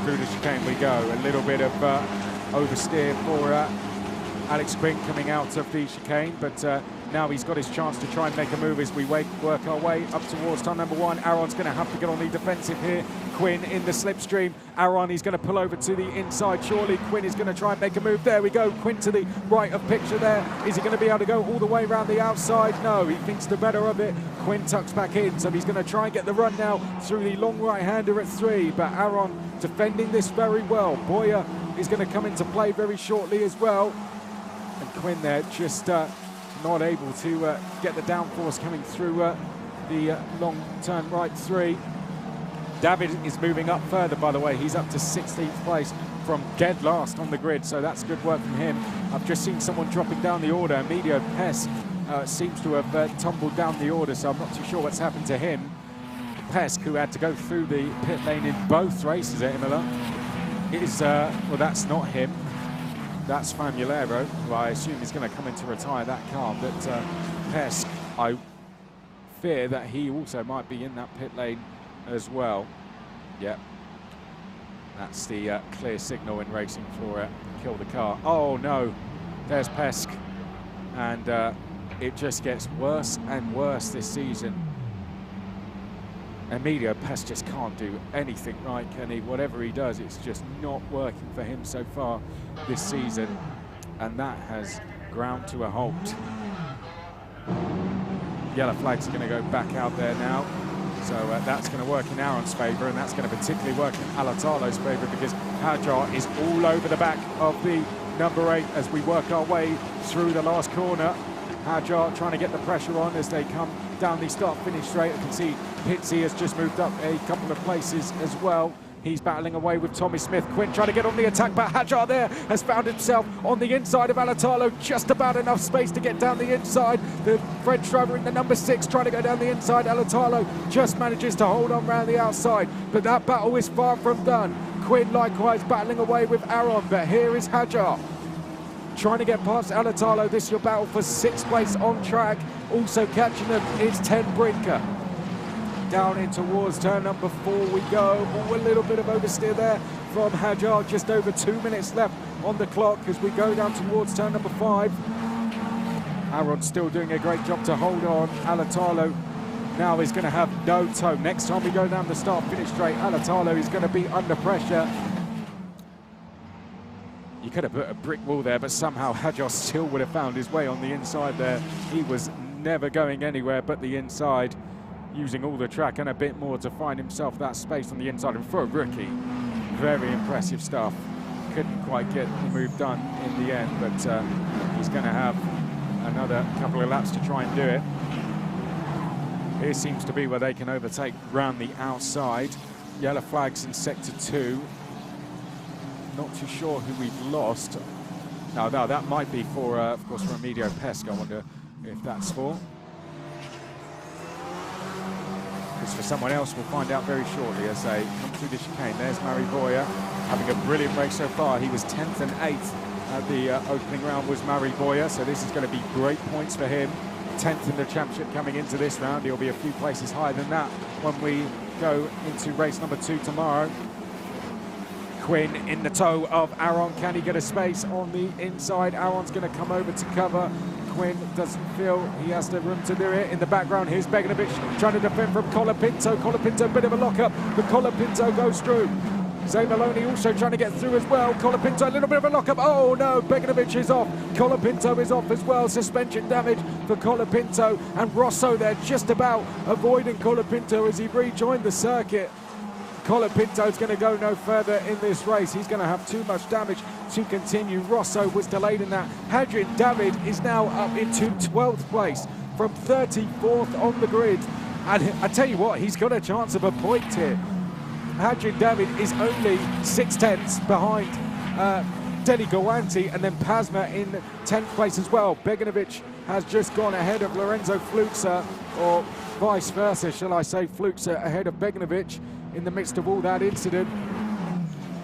Through the chicane we go. A little bit of oversteer for Alex Quinn coming out of the chicane, but now he's got his chance to try and make a move as we work our way up towards turn number 1. Aaron's going to have to get on the defensive here. Quinn in the slipstream. Aaron, he's going to pull over to the inside, surely. Quinn is going to try and make a move. There we go. Quinn to the right of picture there. Is he going to be able to go all the way around the outside? No, he thinks the better of it. Quinn tucks back in, so he's going to try and get the run now through the long right-hander at 3, but Aaron defending this very well. Boya is going to come into play very shortly as well. And Quinn there just not able to get the downforce coming through the long turn right 3. David is moving up further, by the way. He's up to 16th place from dead last on the grid, so that's good work from him. I've just seen someone dropping down the order. Emilio Pesk seems to have tumbled down the order, so I'm not too sure what's happened to him. Pesk, who had to go through the pit lane in both races at Imola, is, well, that's not him. That's Famulero, who I assume is going to come in to retire that car. But Pesk, I fear that he also might be in that pit lane as well. Yep. That's the clear signal in racing for kill the car. Oh, no. There's Pesk. And it just gets worse and worse this season. Emilio Pesk just can't do anything right, can he? Whatever he does, it's just not working for him so far this season, and that has ground to a halt. Yellow flag's going to go back out there now, So that's going to work in Aaron's favour, and that's going to particularly work in Alatalo's favour, because Hajar is all over the back of the number 8 as we work our way through the last corner. Hajar trying to get the pressure on as they come down the start-finish straight. I can see Pitsy has just moved up a couple of places as well. He's battling away with Tommy Smith. Quinn trying to get on the attack, but Hajar there has found himself on the inside of Alatalo. Just about enough space to get down the inside. The French driver in the number 6 trying to go down the inside. Alatalo just manages to hold on around the outside, but that battle is far from done. Quinn likewise battling away with Aaron, but here is Hajar trying to get past Alatalo. This is your battle for 6th place on track. Also catching them is Tembrick. Down in towards turn number 4 we go. Oh, a little bit of oversteer there from Hajar. Just over 2 minutes left on the clock as we go down towards turn number 5. Aaron's still doing a great job to hold on. Alatalo now is going to have no toe. Next time we go down the start-finish straight, Alatalo is going to be under pressure. You could have put a brick wall there, but somehow Hajar still would have found his way on the inside there. He was never going anywhere but the inside, using all the track and a bit more to find himself that space on the inside. And for a rookie, very impressive stuff. Couldn't quite get the move done in the end, but he's going to have another couple of laps to try and do it. Here seems to be where they can overtake round the outside. Yellow flags in sector 2. Not too sure who we've lost. No, that might be for, of course, Remedio Pesca. I wonder if that's for. It's for someone else. We'll find out very shortly as they come through the chicane. There's Mari Boyer having a brilliant race so far. He was 10th and 8th at the opening round was Mari Boyer, so this is going to be great points for him. 10th in the championship coming into this round. He'll be a few places higher than that when we go into race number 2 tomorrow. Quinn in the toe of Aaron. Can he get a space on the inside? Aaron's going to come over to cover. Quinn doesn't feel he has the room to do it. In the background, here's Beginovic trying to defend from Colapinto. Colapinto, bit of a lock-up, but Colapinto goes through. Zay Maloney also trying to get through as well. Colapinto, a little bit of a lock-up. Oh no, Beginovic is off. Colapinto is off as well. Suspension damage for Colapinto. And Rosso there just about avoiding Colapinto as he rejoined the circuit. Colapinto's going to go no further in this race. He's going to have too much damage to continue. Rosso was delayed in that. Hadrian David is now up into 12th place from 34th on the grid. And I tell you what, he's got a chance of a point here. Hadrian David is only 6/10 behind Denny Gawanti, and then Pasma in 10th place as well. Beginovic has just gone ahead of Lorenzo Fluxa, or vice versa, shall I say. Fluxa ahead of Beginovic in the midst of all that incident.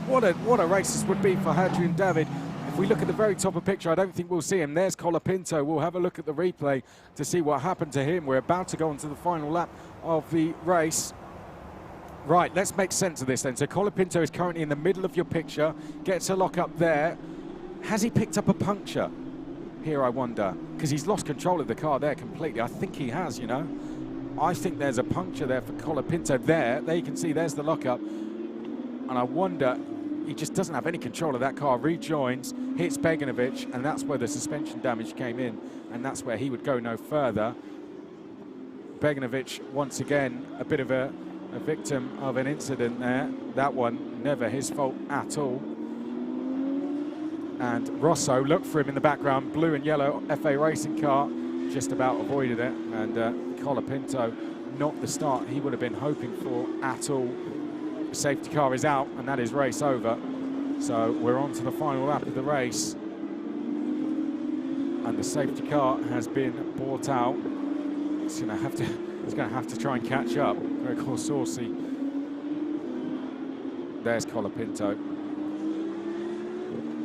What a race this would be for Hadrian David. If we look at the very top of the picture, I don't think we'll see him. There's Colapinto. We'll have a look at the replay to see what happened to him. We're about to go on to the final lap of the race. Right, let's make sense of this then. So Colapinto is currently in the middle of your picture, gets a lock up there. Has he picked up a puncture here, I wonder? Because he's lost control of the car there completely. I think he has, you know. I think there's a puncture there for Colapinto there. There you can see there's the lockup. And I wonder, he just doesn't have any control of that car. Rejoins, hits Beginovic, and that's where the suspension damage came in. And that's where he would go no further. Beginovic, once again, a bit of a victim of an incident there. That one, never his fault at all. And Rosso, look for him in the background, blue and yellow FA racing car, just about avoided it. And Colapinto, not the start he would have been hoping for at all. The safety car is out, and that is race over. So we're on to the final lap of the race. And the safety car has been brought out. He's going to have to try and catch up. Gregor Saucy. There's Colapinto.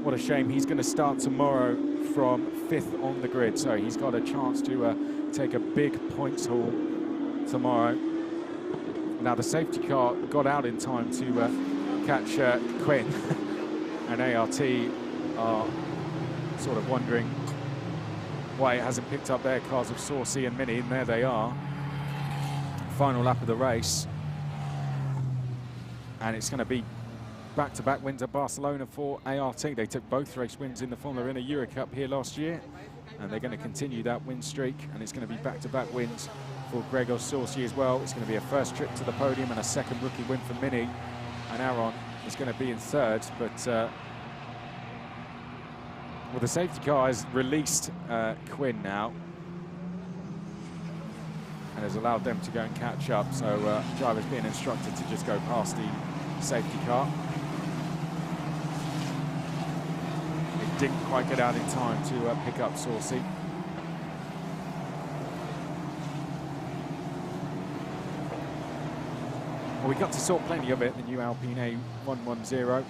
What a shame. He's going to start tomorrow from 5th on the grid, so he's got a chance to take a big points haul tomorrow. Now the safety car got out in time to catch Quinn, and ART are sort of wondering why it hasn't picked up their cars of Saucy and Mini, and there they are. Final lap of the race, and it's going to be back-to-back wins at Barcelona for ART. They took both race wins in the Formula Renault Euro Cup here last year, and they're going to continue that win streak, and it's going to be back-to-back wins for Gregor Sorcy as well. It's going to be a first trip to the podium and a second rookie win for Mini. And Aaron is going to be in third, but well, the safety car has released Quinn now and has allowed them to go and catch up. So drivers being instructed to just go past the safety car. It didn't quite get out in time to pick up Sorcy. Well, we got to saw plenty of it, the new Alpine A110.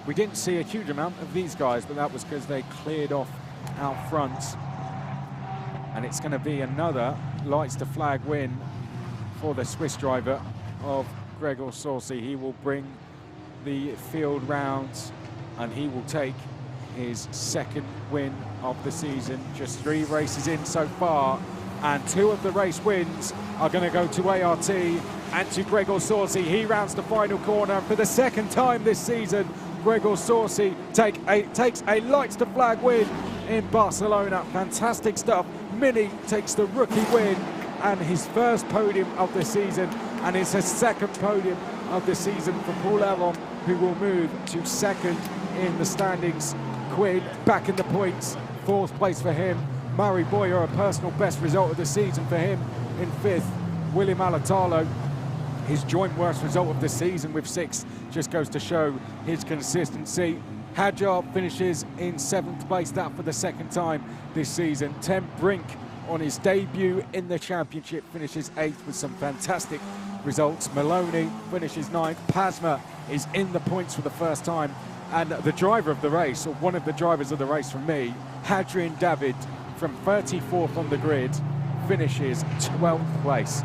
We didn't see a huge amount of these guys, but that was because they cleared off out front. And it's going to be another lights to flag win for the Swiss driver of Gregor Sorcy. He will bring the field round and he will take his second win of the season. Just 3 races in so far, and 2 of the race wins are going to go to ART and to Gregor Sorcy. He rounds the final corner, and for the second time this season, Gregor Sorcy takes a lights to flag win in Barcelona. Fantastic stuff. Mini takes the rookie win and his first podium of the season, and it's his second podium of the season for Paul Aaron, who will move to second in the standings. Quinn back in the points, 4th place for him. Murray Boyer, a personal best result of the season for him, in 5th. William Alatalo, his joint worst result of the season with 6th, just goes to show his consistency. Hadjar finishes in 7th place, that for the second time this season. Tembrick, on his debut in the championship, finishes 8th with some fantastic results. Maloney finishes 9th. Pasma is in the points for the first time. And the driver of the race, or one of the drivers of the race from me, Hadrian David, from 34th on the grid, finishes 12th place.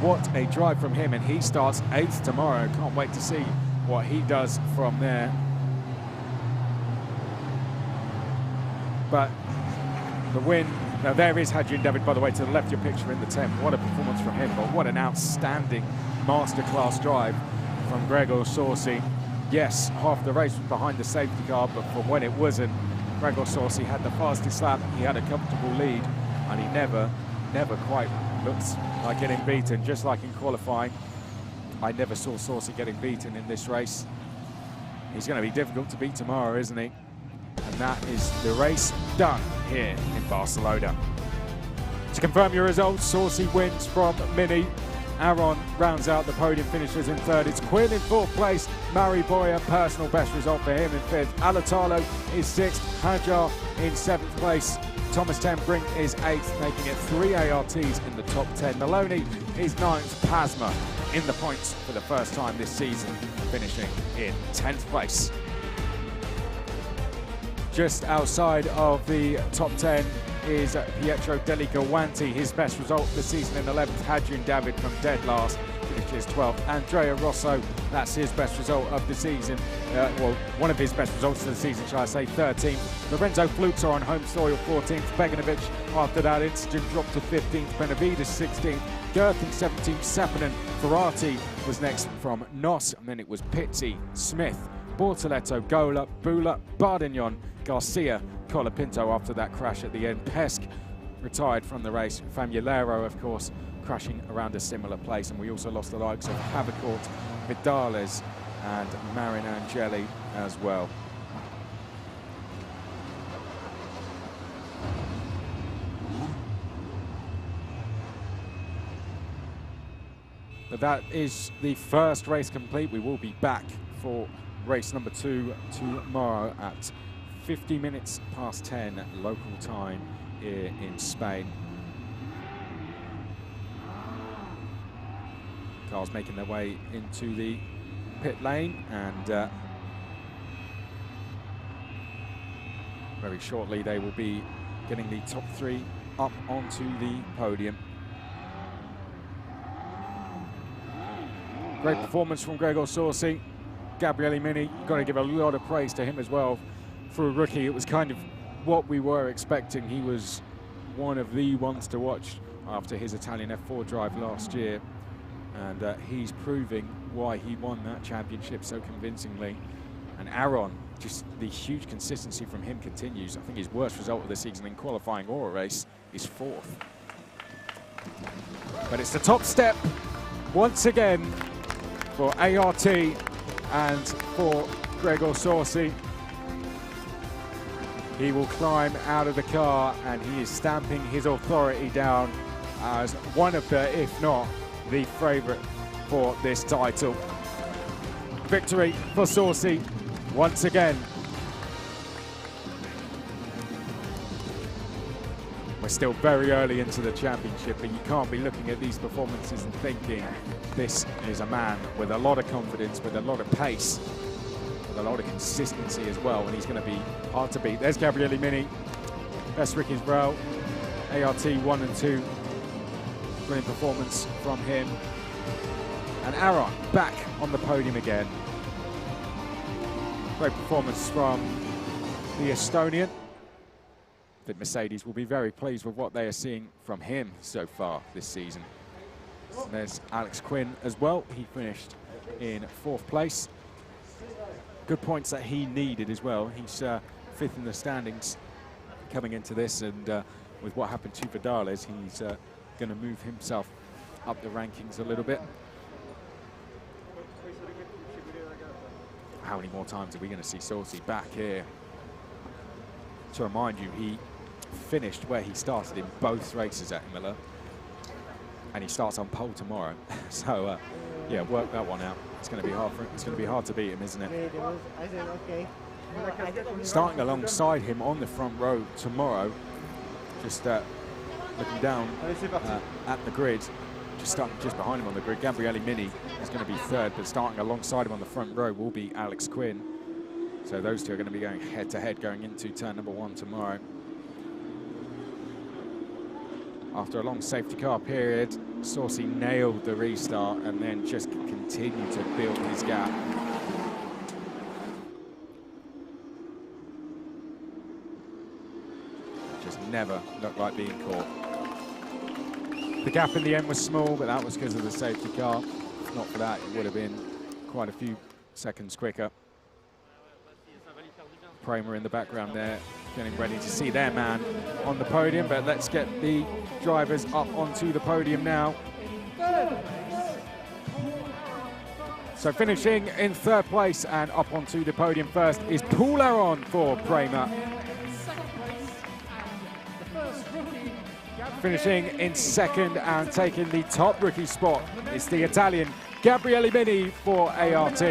What a drive from him, and he starts 8th tomorrow. Can't wait to see what he does from there. But the win, now there is Hadrian David, by the way, to the left of your picture in the 10th. What a performance from him, but what an outstanding masterclass drive from Gregor Sorcy. Yes, half the race was behind the safety car, but from when it wasn't, Gregor Sorcy had the fastest lap, he had a comfortable lead, and he never quite looked like getting beaten. Just like in qualifying, I never saw Sorcy getting beaten in this race. He's going to be difficult to beat tomorrow, isn't he? And that is the race done here in Barcelona. To confirm your results, Sorcy wins from Mini. Aaron rounds out the podium, finishes in 3rd. It's Quinn in 4th place. Murray Boyer, personal best result for him, in 5th. Alatalo is 6th. Hadjar in 7th place. Thomas Tembrick is 8th, making it 3 ARTs in the top 10. Maloney is 9th. Pasma in the points for the first time this season, finishing in 10th place. Just outside of the top 10 is Pietro Deligawanti, his best result of the season in 11th. Hadrian David from dead last, finishes 12th. Andrea Rosso, that's his best result of the season. Well, one of his best results of the season, shall I say, 13th. Lorenzo Flutzer on home soil, 14th. Beginovic, after that incident, dropped to 15th. Benavides, 16th. Gherkin, 17th. Sappinen, Ferrati was next from Nos, and then it was Pizzi, Smith, Bortoletto, Gola, Bula, Bardignon, Garcia, Colapinto after that crash at the end. Pesk retired from the race. Famulero, of course, crashing around a similar place. And we also lost the likes of Havercourt, Vidales and Marin Angeli as well. But that is the first race complete. We will be back for race number 2 tomorrow at 50 minutes past 10 local time here in Spain. Cars making their way into the pit lane, and very shortly they will be getting the top 3 up onto the podium. Great performance from Gregor Sorcy. Gabriele Mini, got to give a lot of praise to him as well. For a rookie, it was kind of what we were expecting. He was one of the ones to watch after his Italian F4 drive last year. And he's proving why he won that championship so convincingly. And Aaron, just the huge consistency from him continues. I think his worst result of the season in qualifying or a race is 4th. But it's the top step once again for ART and for Gregor Sorsi. He will climb out of the car and he is stamping his authority down as one of the, if not the favourite for this title. Victory for Sorsi once again. We're still very early into the championship, but you can't be looking at these performances and thinking this is a man with a lot of confidence, with a lot of pace, with a lot of consistency as well, and he's going to be hard to beat. There's Gabriele Mini, best Ricky's Brow, ART 1 and 2. Brilliant performance from him. And Aaron back on the podium again. Great performance from the Estonian. I think Mercedes will be very pleased with what they are seeing from him so far this season. And there's Alex Quinn as well. He finished in 4th place. Good points that he needed as well. He's 5th in the standings coming into this, and with what happened to Vidales, he's going to move himself up the rankings a little bit. How many more times are we going to see Sorsi back here? To remind you, he finished where he started in both races at Imola, and he starts on pole tomorrow. So yeah, work that one out. It's going to be hard for him. It's going to be hard to beat him, isn't it? Starting alongside him on the front row tomorrow, just looking down at the grid, just behind him on the grid. Gabriele Mini is going to be 3rd, but starting alongside him on the front row will be Alex Quinn. So those two are going to be going head-to-head going into turn number 1 tomorrow. After a long safety car period, Sorsi nailed the restart and then just continued to build his gap. Just never looked like being caught. The gap in the end was small, but that was because of the safety car. If not for that, it would have been quite a few seconds quicker. Prema in the background there, getting ready to see their man on the podium, but let's get the drivers up onto the podium now. So finishing in 3rd place and up onto the podium first is Paul Aron for Prema. Finishing in 2nd and taking the top rookie spot is the Italian Gabriele Mini for ART.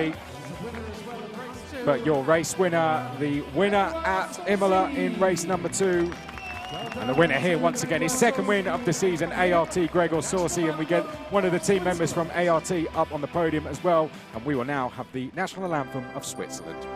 But your race winner, the winner at Imola in race number 2. And the winner here once again, his 2nd win of the season, ART Gregor Sorsi, and we get one of the team members from ART up on the podium as well. And we will now have the national anthem of Switzerland.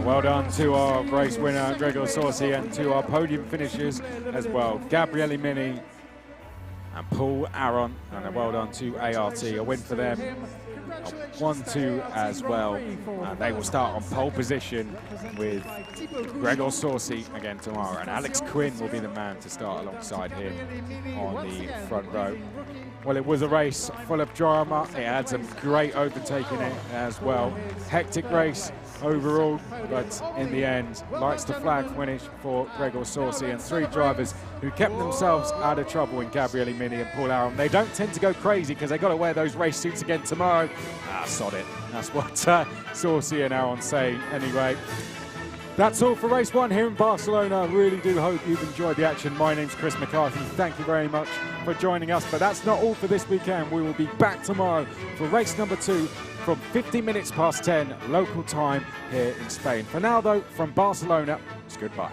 Well done to our race winner, Gregor Sorsi, and to our podium finishers as well, Gabriele Mini and Paul Aron. And a well done to ART, a win for them. 1-2 as well. And they will start on pole position with Gregor Saucy again tomorrow. And Alex Quinn will be the man to start alongside him on the front row. Well, it was a race full of drama. It had some great overtaking in it as well. Hectic race overall, but in the end, lights to flag finish for Gregor Saucy and 3 drivers who kept themselves out of trouble in Gabriele Mini and Paul Aron. They don't tend to go crazy because they got to wear those race suits again tomorrow. Sod it. That's what Saucy and Aron say anyway. That's all for race 1 here in Barcelona. I really do hope you've enjoyed the action. My name's Chris McCarthy. Thank you very much for joining us. But that's not all for this weekend. We will be back tomorrow for race number 2 from 50 minutes past 10 local time here in Spain. For now, though, from Barcelona, it's goodbye.